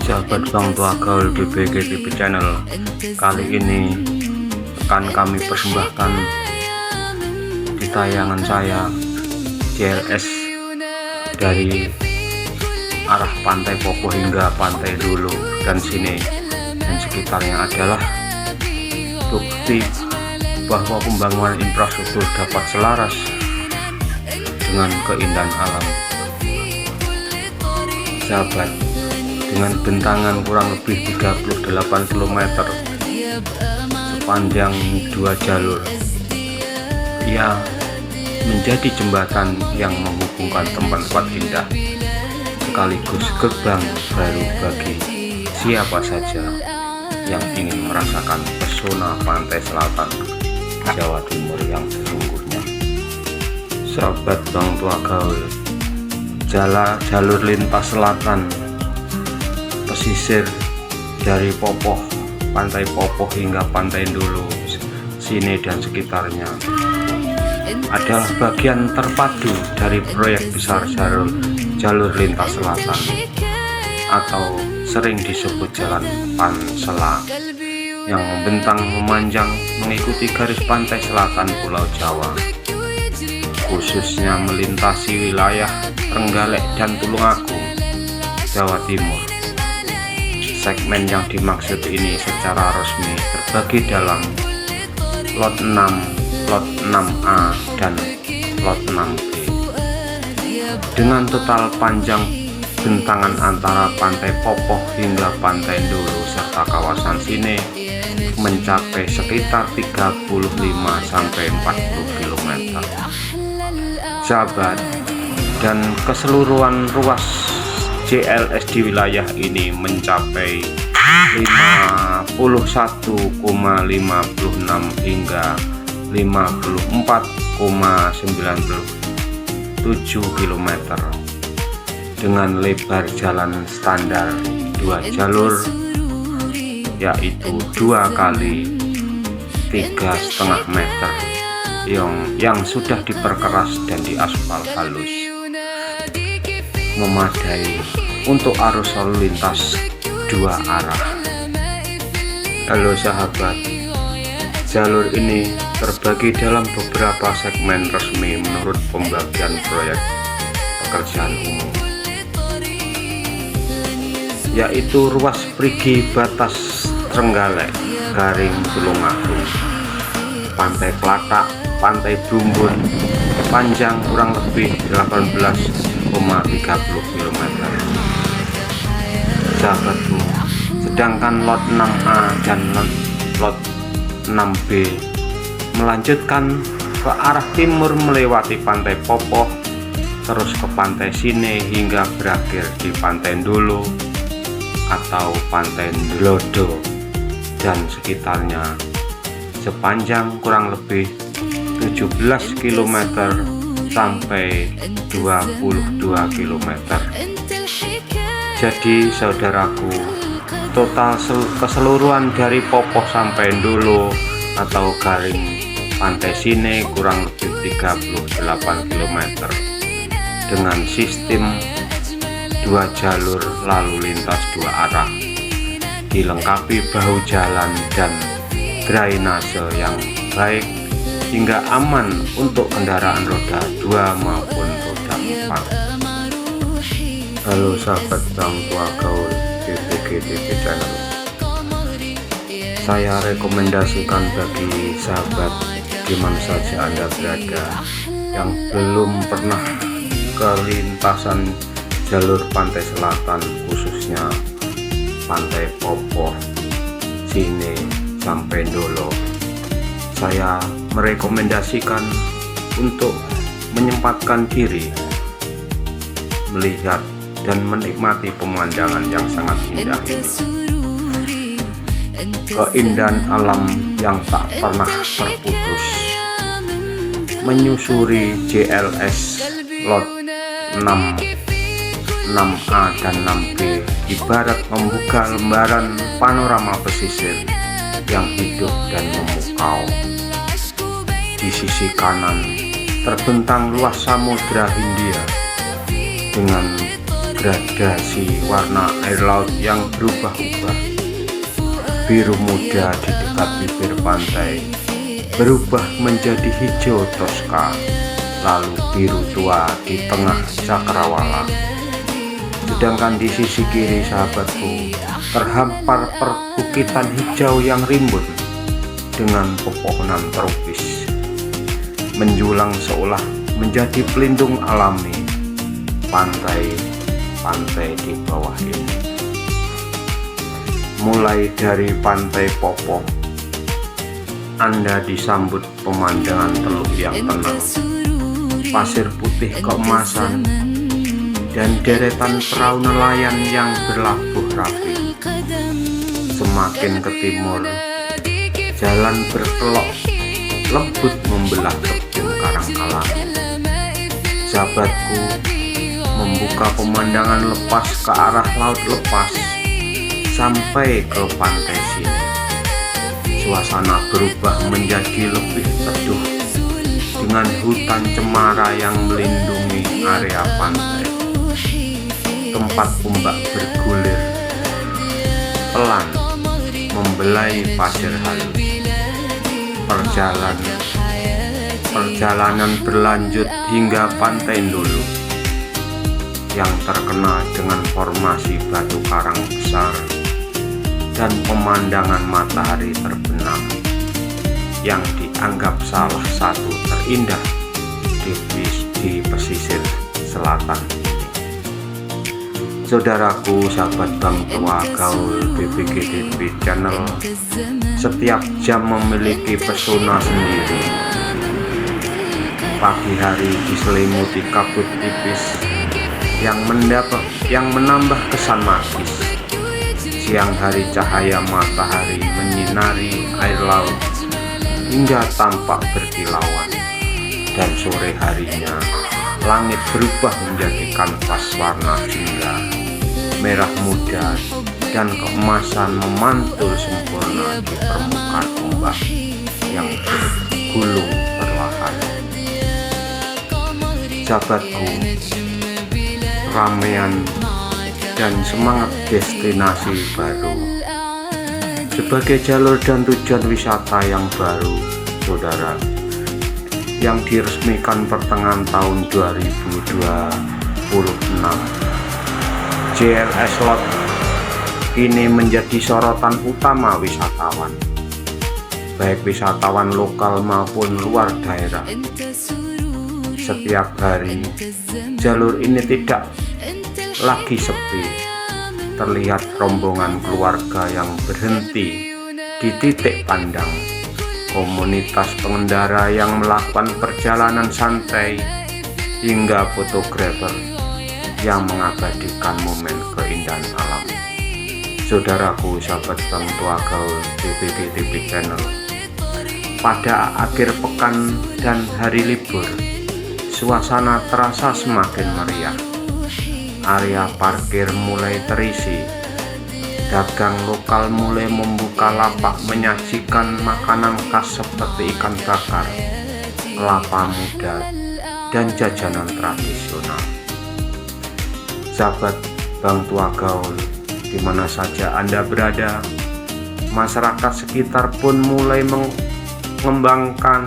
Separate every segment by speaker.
Speaker 1: Sahabat Bang Tua Gaul GBG TV Channel, kali ini akan kami persembahkan di tayangan saya CLS dari arah Pantai Popo hingga Pantai Dulu dan sini dan sekitarnya adalah bukti bahwa pembangunan infrastruktur dapat selaras dengan keindahan alam. Sahabat, dengan bentangan kurang lebih 38 km sepanjang 2 jalur, ia menjadi jembatan yang menghubungkan tempat-tempat indah sekaligus gerbang baru bagi siapa saja yang ingin merasakan pesona pantai selatan Jawa Timur yang sesungguhnya. Sahabat Bang Tua Gaul, jalur lintas selatan pesisir dari Pantai Popo hingga Pantai Dulu sini dan sekitarnya adalah bagian terpadu dari proyek besar jalur lintas selatan atau sering disebut Jalan Pansela yang membentang memanjang mengikuti garis pantai selatan Pulau Jawa, khususnya melintasi wilayah Trenggalek dan Tulungagung, Jawa Timur. Segmen yang dimaksud ini secara resmi terbagi dalam lot 6, lot 6A, dan lot 6B dengan total panjang bentangan antara Pantai Popo hingga Pantai Dulu serta kawasan sini mencapai sekitar 35-40 km. Sahabat, dan keseluruhan ruas CLS di wilayah ini mencapai 51,56 hingga 54,97 km dengan lebar jalan standar 2 jalur, yaitu 2 kali 3,5 meter yang sudah diperkeras dan diaspal halus, memadai untuk arus lalu lintas 2 arah. Halo sahabat, jalur ini terbagi dalam beberapa segmen resmi menurut pembagian proyek pekerjaan umum, yaitu ruas Prigi batas Trenggalek garing Tulungagung, Pantai Klatak, Pantai Brumbun, panjang kurang lebih 18,30 km. Sahabatku, sedangkan lot 6A dan lot 6B melanjutkan ke arah timur melewati Pantai Popo terus ke Pantai Sine hingga berakhir di Pantai Dulu atau Pantai Dlodo dan sekitarnya sepanjang kurang lebih 17 km sampai 22 km. Jadi saudaraku, total keseluruhan dari Popo sampai Dulu atau garing Pantai Sine kurang lebih 38 km dengan sistem 2 jalur lalu lintas 2 arah, dilengkapi bahu jalan dan drainase yang baik hingga aman untuk kendaraan roda 2 maupun roda 4. Halo sahabat Bang Tua Gaul GBG TV Channel, saya rekomendasikan bagi sahabat dimana saja Anda berada yang belum pernah ke lintasan jalur pantai selatan, khususnya Pantai Popo, Sine sampai Dolo, saya merekomendasikan untuk menyempatkan diri melihat dan menikmati pemandangan yang sangat indah ini. Keindahan alam yang tak pernah terputus menyusuri JLS lot 6A dan 6B ibarat membuka lembaran panorama pesisir yang hidup dan memukau. Di sisi kanan terbentang luas Samudra Hindia dengan gradasi warna air laut yang berubah-ubah. Biru muda di dekat bibir pantai berubah menjadi hijau toska, lalu biru tua di tengah cakrawala. Sedangkan di sisi kiri, sahabatku, terhampar perbukitan hijau yang rimbun dengan pepohonan tropis, menjulang seolah menjadi pelindung alami pantai-pantai di bawah ini. Mulai dari Pantai Popoh, Anda disambut pemandangan teluk yang tenang, pasir putih keemasan, dan deretan perahu nelayan yang berlabuh rapi. Semakin ke timur, jalan berkelok lembut membelah kebun karang alam. Sahabatku, membuka pemandangan lepas ke arah laut lepas sampai ke pantai sini. Suasana berubah menjadi lebih teduh dengan hutan cemara yang melindungi area pantai. Tempat ombak bergulir pelan membelai pasir halus. Perjalanan berlanjut hingga Pantai Ndolo yang terkenal dengan formasi batu karang besar dan pemandangan matahari terbenam yang dianggap salah satu terindah di pesisir selatan ini. Saudaraku, sahabat Bang Tua Gaul BPG TV Channel, setiap jam memiliki pesona sendiri. Pagi hari diselimuti kabut tipis yang menambah kesan magis. Siang hari cahaya matahari menyinari air laut hingga tampak berkilauan, dan sore harinya langit berubah menjadi kanvas warna jingga, merah muda, dan keemasan memantul sempurna di permukaan ombak yang bergulung perlahan. Sahabatku, ramean dan semangat destinasi baru sebagai jalur dan tujuan wisata yang baru, saudara, yang diresmikan pertengahan tahun 2026. JLS Lot kini menjadi sorotan utama wisatawan, baik wisatawan lokal maupun luar daerah. Setiap hari jalur ini tidak lagi sepi. Terlihat rombongan keluarga yang berhenti di titik pandang, komunitas pengendara yang melakukan perjalanan santai, hingga fotografer yang mengabadikan momen keindahan alam. Saudaraku, sahabat Bang Tua Gaul BPG TV Channel, pada akhir pekan dan hari libur, suasana terasa semakin meriah. Area parkir mulai terisi. Dagang lokal mulai membuka lapak menyajikan makanan khas seperti ikan bakar, kelapa muda, dan jajanan tradisional. Sahabat Bang Tua Gaul, di mana saja Anda berada, masyarakat sekitar pun mulai mengembangkan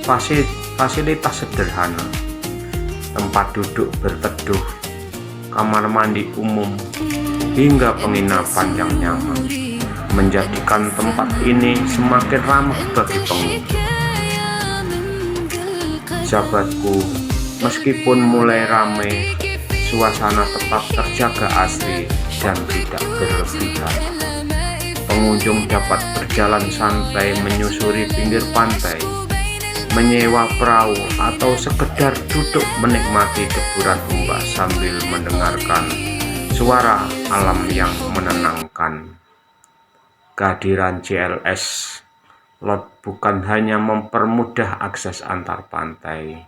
Speaker 1: fasilitas sederhana, tempat duduk berteduh, kamar mandi umum, hingga penginapan yang nyaman, menjadikan tempat ini semakin ramah bagi pengunjung. Sahabatku, meskipun mulai ramai, suasana tetap terjaga asri dan tidak berlebihan. Pengunjung dapat berjalan santai menyusuri pinggir pantai, menyewa perahu, atau sekedar duduk menikmati deburan ombak sambil mendengarkan suara alam yang menenangkan. Kehadiran JLS Lot bukan hanya mempermudah akses antar pantai,